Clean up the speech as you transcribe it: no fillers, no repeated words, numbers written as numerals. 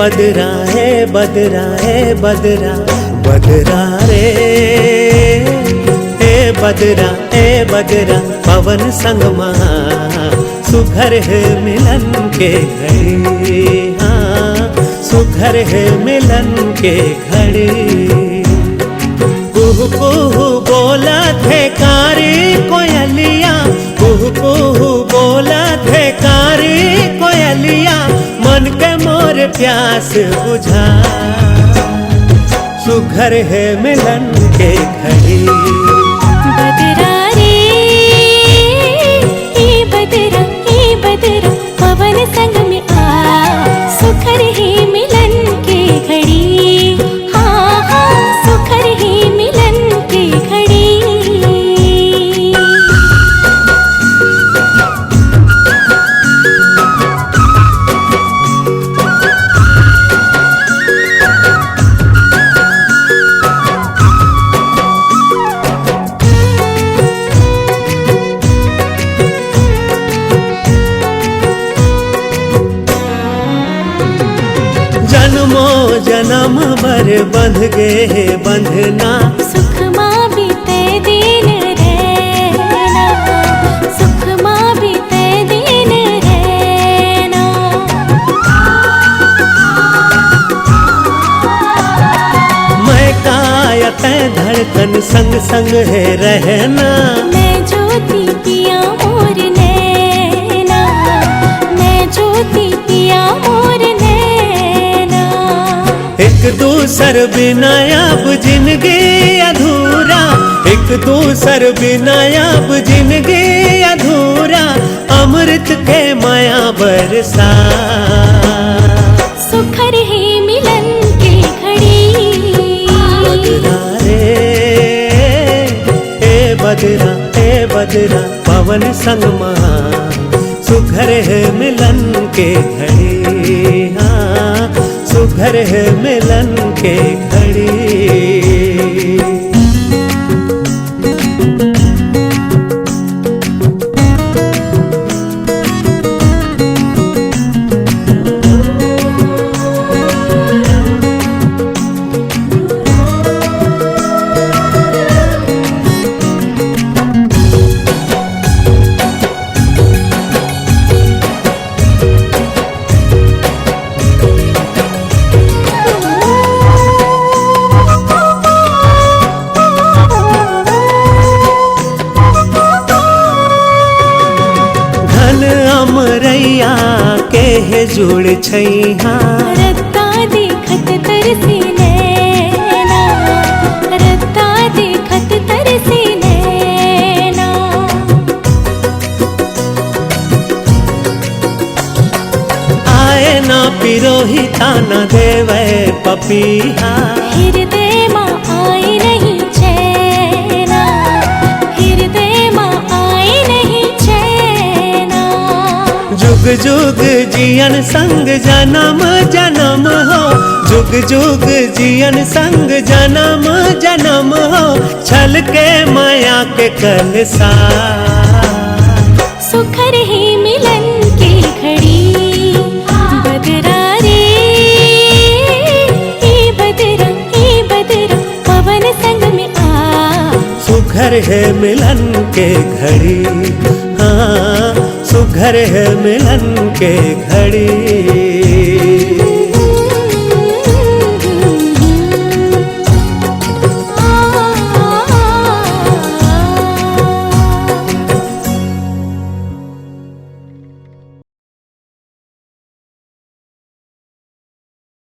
बदरा है बदरा है बदरा बदरा रे ए बदरा पवन संग महा सुघर है मिलन के घड़ी। हाँ सुघर है मिलन के घड़ी। कुहू कुहू बोला थे कारी कोयलिया, कुहू कुहू बोला थे कारी कोयलिया, मन के मोर प्यास बुझा सुघर है मिलन के घड़ी। बदरा रे ए बदरा पवन संग में आ सुघर है मिलन के घड़ी। हाँ हाँ सुघर है मिलन के घड़ी। जन्मों जन्म भर बंध गए बंधना, सुख माँ बीते दिन रहना, सुख माँ बीते दिन रहना। मैं कायत धड़कन संग संग है रहना। मैं ज्योति पिया मोर नैना, मैं ज्योति पिया मोर नैना। एक दूसर बिना अब जिंदगी अधूरा, एक दूसर बिना अब जिंदगी अधूरा, अमृत के माया बरसा सुघर है मिलन के घड़ी। बदरा रे ए बदरा पवन संग महा सुघर है मिलन के घड़ी। हाँ सुघर है मिलन के घड़ी। अमरैया के है जुड़ छैहा, रत्ता देखत तरसी नैना, रत्ता देखत तरसी नैना। आए ना पिरोहिता न देवे पपीहा, हृदय माँ आए नहीं चैना, हृदय माँ आए नहीं चैना। जुग जुग जियन संग जन्म जन्म हो, जुग जुग जियन संग जन्म जन्म हो, छल के माया के कलसा सुघर है मिलन की घड़ी। बदरा रे ए बदरा पवन संग में आ सुघर है मिलन के घड़ी। हाँ सुघर है मिलन के घड़ी।